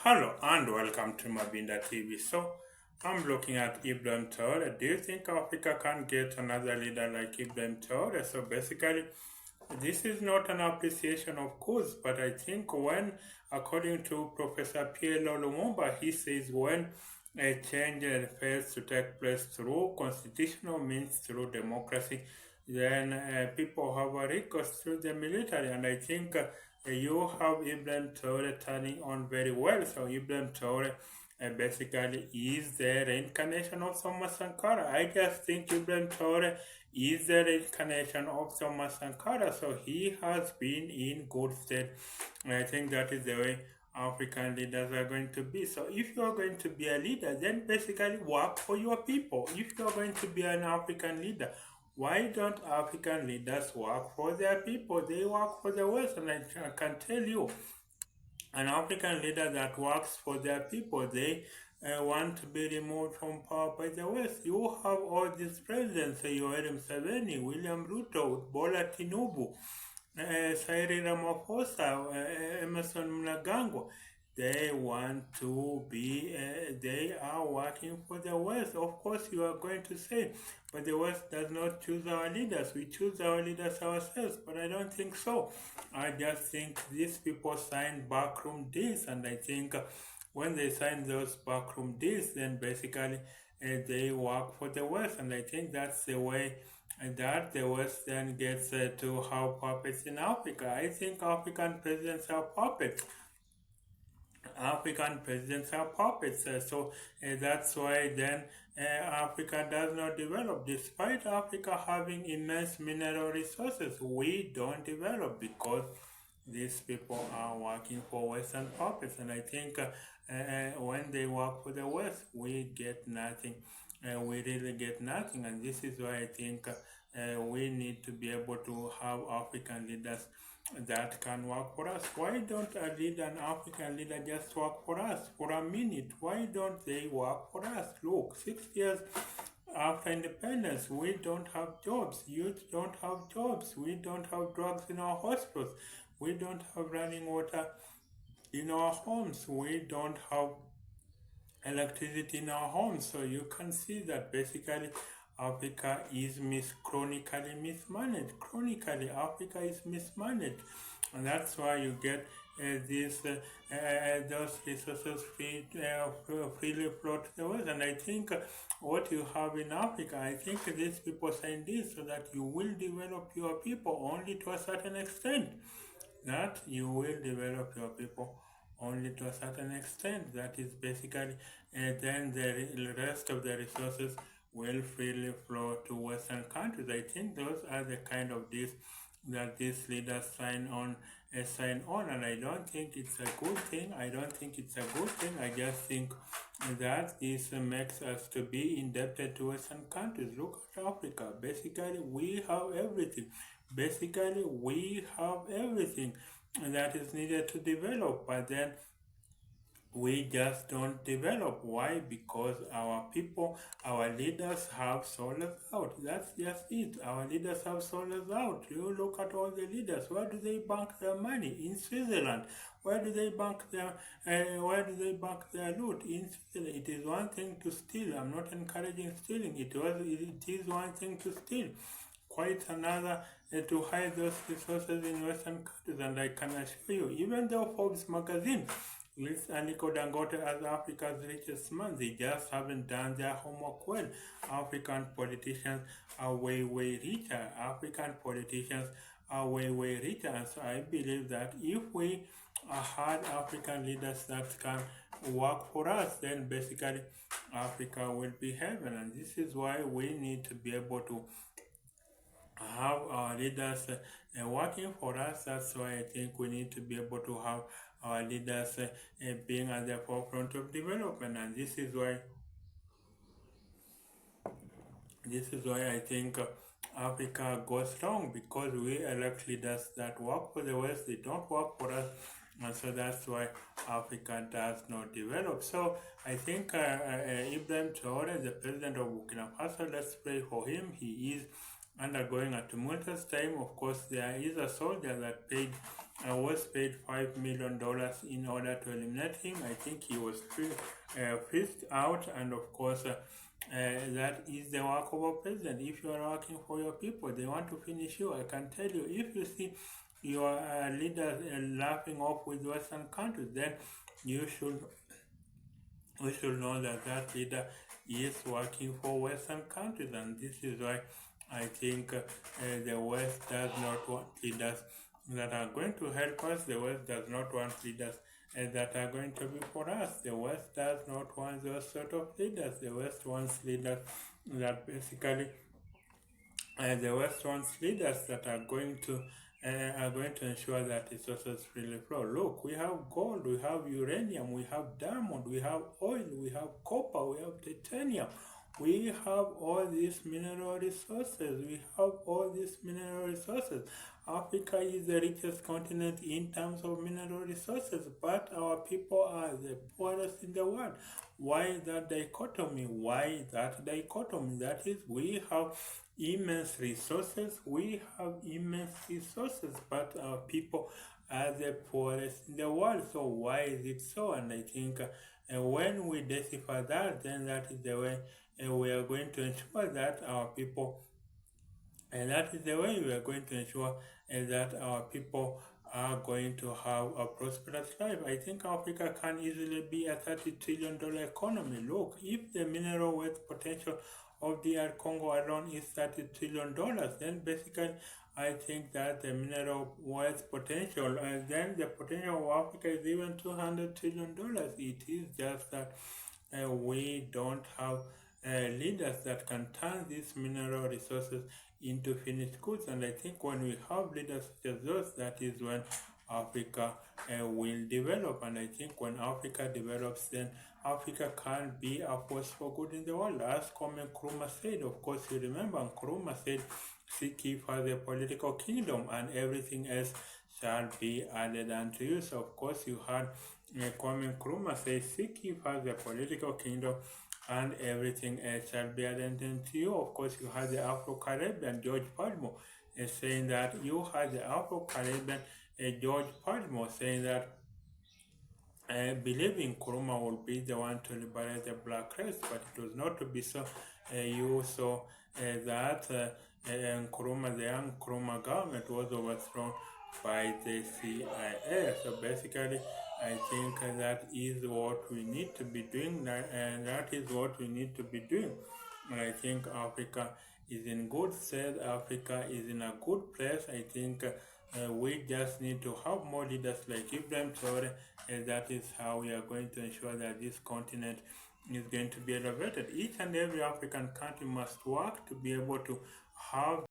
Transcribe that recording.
Hello and welcome to Mabinda TV. So, I'm looking at Ibrahim Traore. Do you think Africa can get another leader like Ibrahim Traore? So, basically, this is not an appreciation, of course, but I think according to Professor Pierre Lumumba, he says when a change fails to take place through constitutional means, through democracy, then people have a recourse through the military. And I think you have Ibrahim Traore turning on very well. So Ibrahim Traore basically is the reincarnation of Thomas Sankara. I just think Ibrahim Traore is the reincarnation of Thomas Sankara. So he has been in good stead. And I think that is the way African leaders are going to be. So if you are going to be a leader, then basically work for your people. If you are going to be an African leader, why don't African leaders work for their people? They work for the West, and I can tell you, an African leader that works for their people, they want to be removed from power by the West. You have all these presidents, Yoweri Museveni, William Ruto, Bola Tinubu, Cyril Ramaphosa, Emerson Mnangagwa. They want to be, they are working for the West. Of course, you are going to say, but the West does not choose our leaders. We choose our leaders ourselves, but I don't think so. I just think these people sign backroom deals, and I think when they sign those backroom deals, then basically they work for the West, and I think that's the way that the West then gets to have puppets in Africa. I think African presidents are puppets. African presidents are puppets. That's why then Africa does not develop. Despite Africa having immense mineral resources, we don't develop because these people are working for Western puppets. And I think when they work for the West, we get nothing. We really get nothing. And this is why I think we need to be able to have African leaders that can work for us. Why don't an African leader just work for us for a minute? Why don't they work for us? Look, 6 years after independence, we don't have jobs. Youth don't have jobs. We don't have drugs in our hospitals. We don't have running water in our homes. We don't have electricity in our homes. So you can see that basically Africa is chronically mismanaged. Chronically, Africa is mismanaged, and that's why you get those resources freely flow to the West. And I think what you have in Africa, I think these people sign this so that you will develop your people only to a certain extent. That you will develop your people only to a certain extent. That is basically, and then the rest of the resources will freely flow to Western countries. I think those are the kind of deals that these leaders sign on, and I don't think it's a good thing. I don't think it's a good thing. I just think that this makes us to be indebted to Western countries. Look at Africa. Basically, we have everything. Basically, we have everything that is needed to develop, but then we just don't develop. Why? Because our people, our leaders have sold us out. That's just it. Our leaders have sold us out. You look at all the leaders. Where do they bank their money? In Switzerland. Where do they bank their loot? In Switzerland. It is one thing to steal. I'm not encouraging stealing. It is one thing to steal. Quite another to hide those resources in Western countries. And I can assure you, even though Forbes magazine lists Aliko Dangote as Africa's richest man, they just haven't done their homework well. African politicians are way, way richer. African politicians are way, way richer. And so I believe that if we had African leaders that can work for us, then basically Africa will be heaven. And this is why we need to be able to have our leaders working for us. That's why I think we need to be able to have our leaders being at the forefront of development, and this is why I think Africa goes wrong, because we elect leaders that work for the West. They don't work for us, and so that's why Africa does not develop. So I think Ibrahim Traore, the president of Burkina Faso, let's pray for him. He is undergoing a tumultuous time. Of course, there is a soldier that paid was paid $5 million in order to eliminate him. I think he was phased out, and of course, that is the work of a president. If you are working for your people, they want to finish you. I can tell you, if you see your leaders laughing off with Western countries, then you should we should know that that leader is working for Western countries, and this is why I think the West does not want leaders that are going to help us. The West does not want leaders that are going to be for us. The West does not want those sort of leaders. The West wants leaders that basically the West wants leaders that are going to ensure that resources freely flow. Look, we have gold, we have uranium, we have diamond, we have oil, we have copper, we have titanium. We have all these mineral resources. We have all these mineral resources. Africa is the richest continent in terms of mineral resources, but our people are the poorest in the world. Why that dichotomy? Why that dichotomy? That is, we have immense resources, but our people are the poorest in the world. So why is it so? And I think when we decipher that, then that is the way we are going to ensure that our people, and that is the way we are going to ensure that our people are going to have a prosperous life. I think Africa can easily be a $30 trillion economy. Look, if the mineral wealth potential of DR Congo alone is $30 trillion, then basically I think that the mineral wealth potential, and then the potential of Africa is even $200 trillion. It is just that we don't have leaders that can turn these mineral resources into finished goods. And I think when we have leaders such as those, that is when Africa will develop. And I think when Africa develops, then Africa can be a force for good in the world. As Kwame Nkrumah said, of course you remember, Nkrumah said, seek ye first the political kingdom, and everything else shall be added unto you. So of course you had Kwame Nkrumah say, seek ye first the political kingdom, and everything else shall be added unto you. Of course you had the Afro-Caribbean George Padmore saying that. You had the Afro-Caribbean George Padmore saying that believing Nkrumah would be the one to liberate the black race, but it was not to be so. You saw that Nkrumah, the young Nkrumah government was overthrown by the CIA. So basically, I think that is what we need to be doing, and that is what we need to be doing. And I think Africa is in good state. Africa is in a good place. I think we just need to have more leaders like Ibrahim Traore, and that is how we are going to ensure that this continent is going to be elevated. Each and every African country must work to be able to have